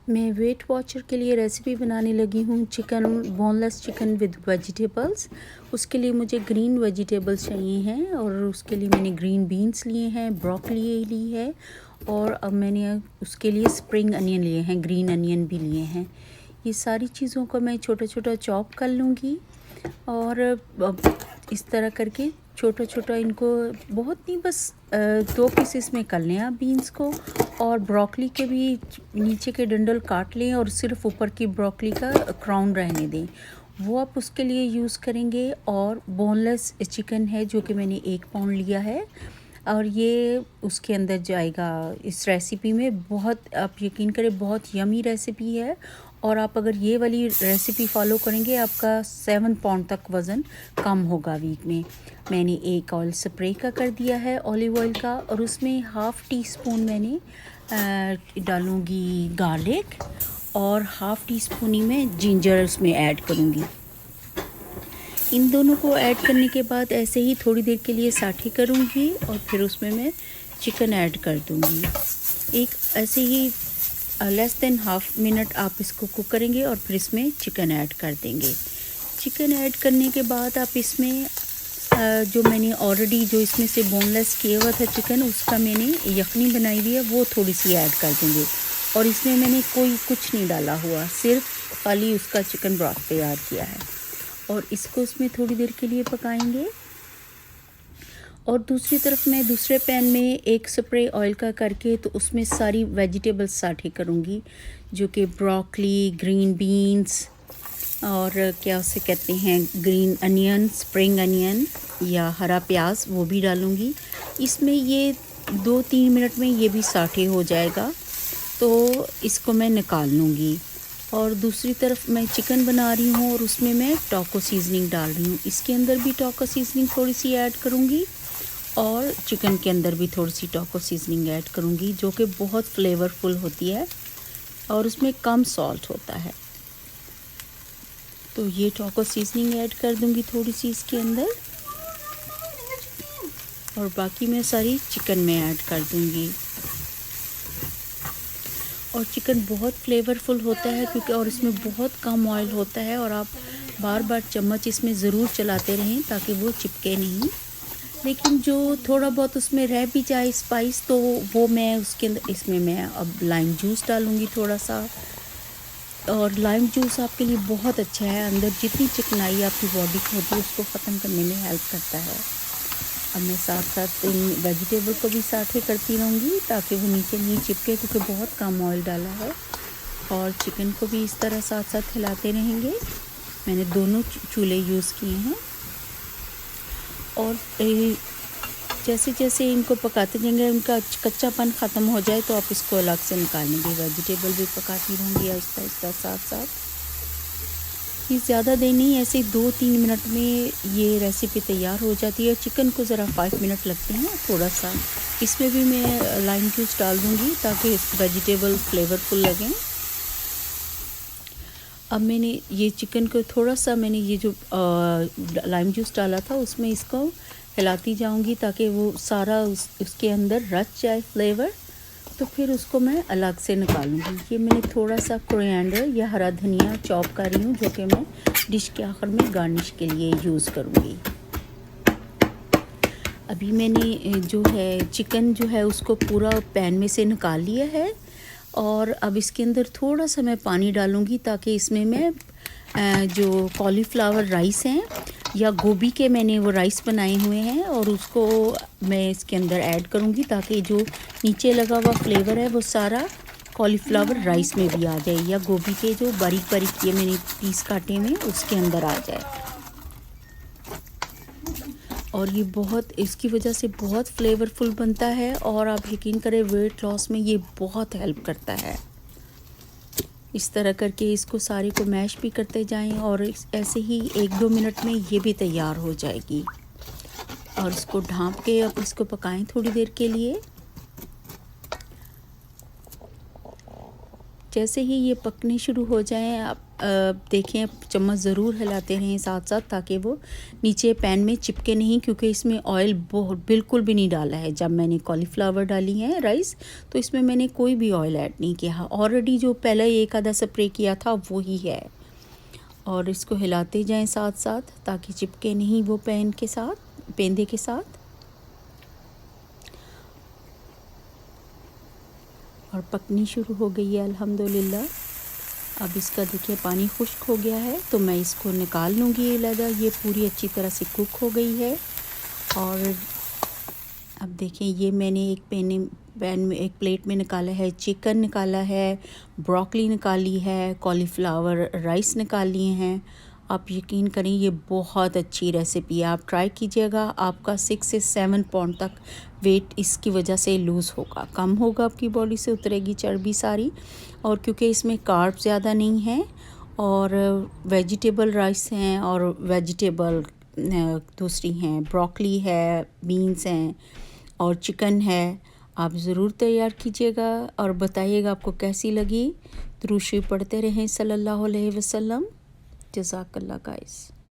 मैं wait watcher के लिए रेसिपी बनाने लगी हूँ chicken boneless chicken with vegetables. उसके लिए मुझे ग्रीन वेजिटेबल्स चाहिए हैं और उसके लिए मैंने ग्रीन बीन्स लिए हैं, ब्रोकली ली है और अब मैंने उसके लिए स्प्रिंग अनियन लिए हैं, ग्रीन अनियन भी लिए हैं। ये सारी चीज़ों को मैं छोटा छोटा चॉप कर लूँगी और अब इस तरह करके छोटा छोटा इनको बहुत नहीं बस 2 पीसेस में कर लें आप बीन्स को। और ब्रोकली के भी नीचे के डंडल काट लें और सिर्फ ऊपर की ब्रोकली का क्राउन रहने दें, वो आप उसके लिए यूज़ करेंगे। और बोनलेस चिकन है जो कि मैंने 1 पाउंड लिया है और ये उसके अंदर जाएगा इस रेसिपी में। बहुत आप यकीन करें बहुत यमी रेसिपी है और आप अगर ये वाली रेसिपी फॉलो करेंगे आपका 7 पाउंड तक वज़न कम होगा वीक में। मैंने 1 ऑयल स्प्रे का कर दिया है ऑलिव ऑयल का और उसमें हाफ़ टी स्पून मैंने डालूँगी गार्लिक और हाफ़ टी स्पून ही मैं जिंजर उसमें ऐड करूँगी। इन दोनों को ऐड करने के बाद ऐसे ही थोड़ी देर के लिए साथी करूँगी और फिर उसमें मैं चिकन ऐड कर दूँगी। एक ऐसे ही लेस देन हाफ मिनट आप इसको कुक करेंगे और फिर इसमें चिकन ऐड कर देंगे। चिकन ऐड करने के बाद आप इसमें जो मैंने ऑलरेडी जो इसमें से बोनलेस किया हुआ था चिकन, उसका मैंने यखनी बनाई हुई है वो थोड़ी सी ऐड कर देंगे। और इसमें मैंने कोई कुछ नहीं डाला हुआ, सिर्फ खाली उसका चिकन ब्रॉथ तैयार किया है और इसको इसमें थोड़ी देर के लिए पकाएंगे। और दूसरी तरफ मैं दूसरे पैन में 1 स्प्रे ऑयल का करके तो उसमें सारी वेजिटेबल्स साटे करूँगी, जो कि ब्रोकली, ग्रीन बीन्स और क्या उसे कहते हैं ग्रीन अनियन, स्प्रिंग अनियन या हरा प्याज, वो भी डालूँगी इसमें। ये 2-3 मिनट में ये भी साटे हो जाएगा तो इसको मैं निकाल लूँगी। और दूसरी तरफ मैं चिकन बना रही हूँ और उसमें मैं टोको सीजनिंग डाल रही हूँ। इसके अंदर भी टोको सीजनिंग थोड़ी सी ऐड करूँगी और चिकन के अंदर भी थोड़ी सी टोको सीजनिंग ऐड करूँगी, जो कि बहुत फ्लेवरफुल होती है और उसमें कम सॉल्ट होता है। तो ये टोको सीजनिंग ऐड कर दूँगी थोड़ी सी इसके अंदर और बाकी मैं सारी चिकन में ऐड कर दूँगी। और चिकन बहुत फ्लेवरफुल होता है क्योंकि और इसमें बहुत कम ऑयल होता है और आप बार बार चम्मच इसमें ज़रूर चलाते रहें ताकि वो चिपके नहीं। लेकिन जो थोड़ा बहुत उसमें रह भी जाए स्पाइस तो वो मैं उसके अंदर इसमें मैं अब लाइम जूस डालूँगी थोड़ा सा। और लाइम जूस आपके लिए बहुत अच्छा है, अंदर जितनी चिकनाई आपकी बॉडी की होती है उसको ख़त्म करने में हेल्प करता है। अब मैं साथ साथ इन वेजिटेबल को भी साथे करती रहूँगी ताकि वो नीचे नहीं चिपके, क्योंकि बहुत कम ऑयल डाला है। और चिकन को भी इस तरह साथ साथ हिलाते रहेंगे। मैंने दोनों चूल्हे यूज़ किए हैं और जैसे जैसे इनको पकाते जाएंगे उनका कच्चापन ख़त्म हो जाए तो आप इसको अलग से निकाल लेंगे। वेजिटेबल भी पकाती रहूँगी आहिस्ता आहिस्ता साथ साथ। ये ज़्यादा देर नहीं, ऐसे 2-3 मिनट में ये रेसिपी तैयार हो जाती है। चिकन को ज़रा 5 मिनट लगते हैं थोड़ा सा। इसमें भी मैं लाइम जूस डाल दूँगी ताकि वेजिटेबल फ्लेवरफुल लगें। अब मैंने ये चिकन को थोड़ा सा मैंने ये जो लाइम जूस डाला था उसमें इसको हिलाती जाऊंगी ताकि वो सारा उसके अंदर रच जाए फ्लेवर। तो फिर उसको मैं अलग से निकालूंगी। ये मैंने थोड़ा सा कोरिएंडर या हरा धनिया चॉप कर रही हूँ, जो कि मैं डिश के आखिर में गार्निश के लिए यूज़ करूँगी। अभी मैंने जो है चिकन जो है उसको पूरा पैन में से निकाल लिया है और अब इसके अंदर थोड़ा सा मैं पानी डालूँगी ताकि इसमें मैं जो कॉलीफ्लावर राइस हैं या गोभी के मैंने वो राइस बनाए हुए हैं और उसको मैं इसके अंदर ऐड करूँगी ताकि जो नीचे लगा हुआ फ्लेवर है वो सारा कॉलीफ्लावर राइस में भी आ जाए, या गोभी के जो बारीक बारीक ये मैंने पीस काटे हुए उसके अंदर आ जाए। और ये बहुत इसकी वजह से बहुत फ्लेवरफुल बनता है और आप यकीन करें वेट लॉस में ये बहुत हेल्प करता है। इस तरह करके इसको सारे को मैश भी करते जाएं और ऐसे ही 1-2 मिनट में ये भी तैयार हो जाएगी। और इसको ढाँप के अब इसको पकाएं थोड़ी देर के लिए। जैसे ही ये पकने शुरू हो जाएं आप देखें, चम्मच ज़रूर हिलाते रहें साथ साथ, ताकि वो नीचे पैन में चिपके नहीं, क्योंकि इसमें ऑयल बहुत बिल्कुल भी नहीं डाला है। जब मैंने कॉलीफ्लावर डाली है राइस, तो इसमें मैंने कोई भी ऑयल ऐड नहीं किया। ऑलरेडी जो पहले एक आधा स्प्रे किया था वो ही है। और इसको हिलाते जाएं साथ साथ ताकि चिपके नहीं वो पेंदे के साथ। और पकनी शुरू हो गई है अल्हम्दुलिल्लाह। अब इसका देखिए पानी खुश्क हो गया है, तो मैं इसको निकाल लूँगी अलग। ये पूरी अच्छी तरह से कुक हो गई है। और अब देखें, ये मैंने एक पैन में एक प्लेट में निकाला है, चिकन निकाला है, ब्रोकली निकाली है, कॉलीफ्लावर राइस निकाल लिए हैं। आप यकीन करें ये बहुत अच्छी रेसिपी है, आप ट्राई कीजिएगा। आपका 6 से 7 पाउंड तक वेट इसकी वजह से लूज़ होगा, कम होगा, आपकी बॉडी से उतरेगी चर्बी सारी। और क्योंकि इसमें कार्ब ज़्यादा नहीं है और वेजिटेबल राइस हैं और वेजिटेबल दूसरी हैं, ब्रोकली है, बीन्स हैं और चिकन है। आप ज़रूर तैयार कीजिएगा और बताइएगा आपको कैसी लगी। दुरूद शरीफ पढ़ते रहें सल्लल्लाहु अलैहि वसल्लम। जज़ाकल्लाह गाइस।